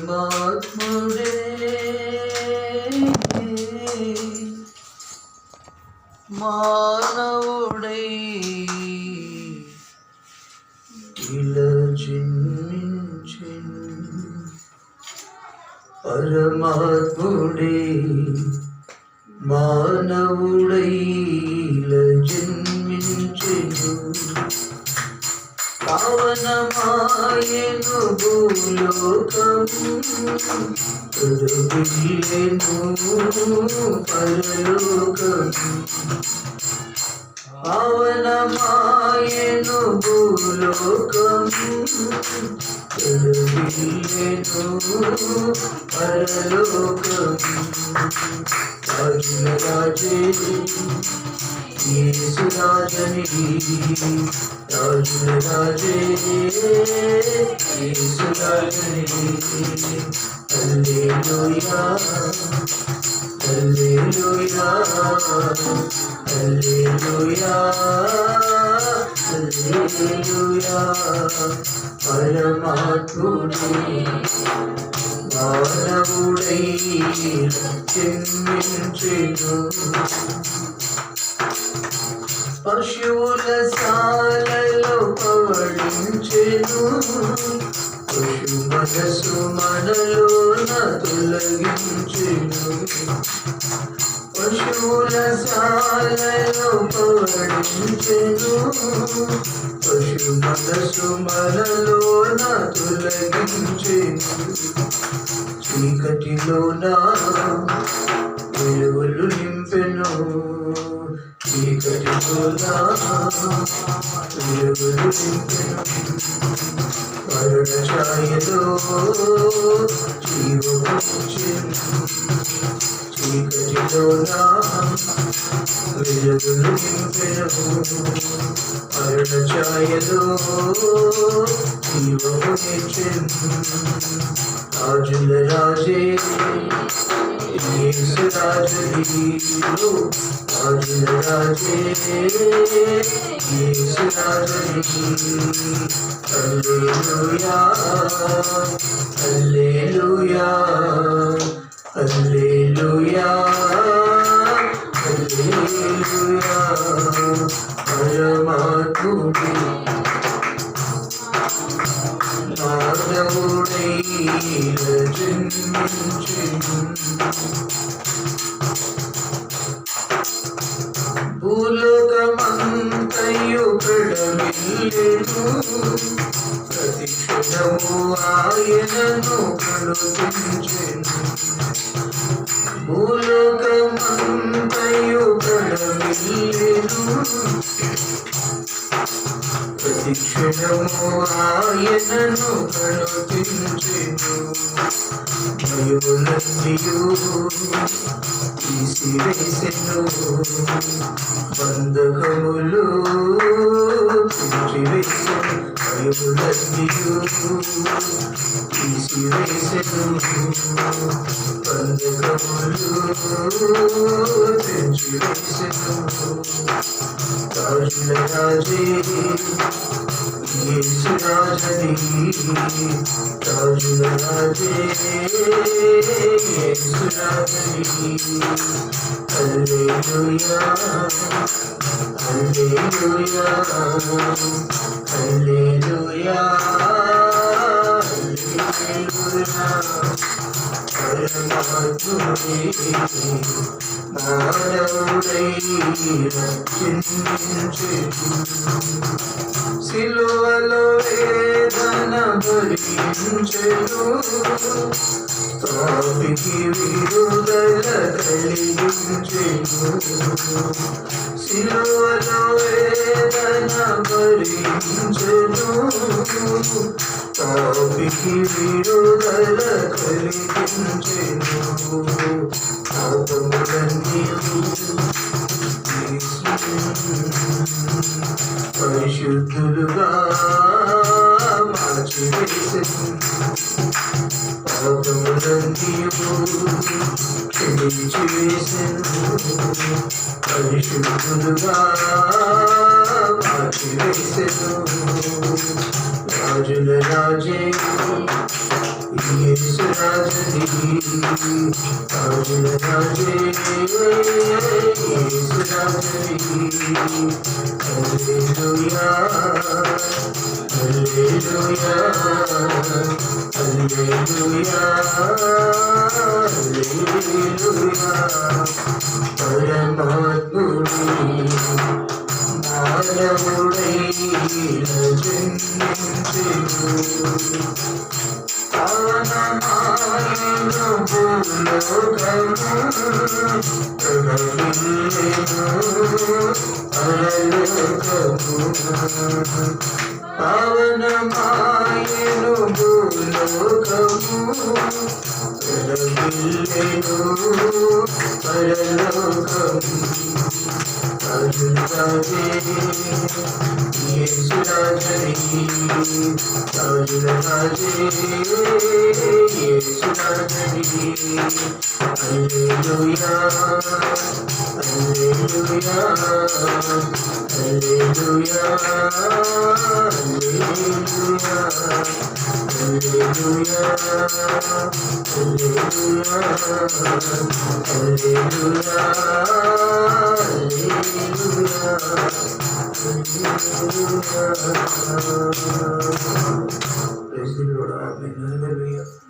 పరమాత్ముడే మానవుడై ఇలా జన్మించెను. పరమాత్ముడే మానవుడై ఇలా జన్మించెను. పావనమాయెను భూలోకము, తొలగిల్లెను పరలోకము. పావనమాయెను భూలోకము, తొలగిల్లెను పరలోకము. రాజుల రాజే యేసు రాజని, రాజుల రాజే యేసు రాజని. హల్లెలూయా హల్లెలూయా హల్లెలూయా హల్లెలూయా. పరమాత్ముడే మానవుడై జన్మించెను. పశువుల శాలలో పవళించెను, పశు మనసు మనలోన తొలగించెను. పశువుల శాలలో పవళించెను, పశు మనసు మనలోన తొలగించెను. చీకటిలోన వెలుగులు నింపెను, చీకటిలోన వెలుగులు నింపెను. కరుణ ఛాయలో జీవముచ్చెను, చీకటిలోన వెలుగులు నింపెను. కరుణ ఛాయలో జీవముచ్చెను. రాజుల రాజే యేసు రాజని, రాజుల రాజే యేసు రాజని. హల్లెలూయా హల్లెలూయా హల్లెలూయా హల్లెలూయా. పరమాత్ముడే మానవుడై జన్మించెను. భూలోకమంతయు ప్రణమిల్లెను, ప్రతి క్షణము ఆయనను కనుదించెను. భూలోకమంతయు ప్రణమిల్లెను, ప్రతి క్షణము ఆయనను కనుదించెను. భయములన్నీయు తీసివేసెను, బంధకములు తెంచివేసెను. భయములన్నీయు తీసివేసెను, బంధకములు తెంచివేసెను. రాజుల రాజే యేసు రాజని, రాజుల రాజే యేసు రాజని. హల్లెలూయా హల్లెలూయా హల్లెలూయా హల్లెలూయా. పరమాత్ముడే మానవుడై జన్మించెను. సిలువలో వేదన భరించెను, తాపికి విడుదల కలిగించెను. సిలువలో వేదన భరించెను, తాపికి విడుదల కలిగించెను. పరిశుద్ధులుగా మార్చివేసెను, పాపములన్నీయు క్షమించివేసెను. పరిశుద్ధులుగా కాచివేసెను. రాజుల రాజే యేసు రాజుని, రాజుల రాజే యేసు రాజుని. హల్లెలూయా హల్లెలూయా హల్లెలూయా హల్లెలూయా. పరమాత్ముని మానవుడై జన్మించెను. పావనమాయెను భూలోకము, ప్రవహిల్లెను పరలోకము. పావనమాయెను భూలోకము, ప్రవహిల్లెను పరలోకము. రాజుల రాజే యేసు రాజుని, రాజుల రాజే యేసు రాజుని. హల్లెలూయా హల్లెలూయా హల్లెలూయా హల్లెలూయా హల్లెలూయా హల్లెలూయా హల్లెలూయా హల్లెలూయా. Praise the Lord. Amen. Hallelujah.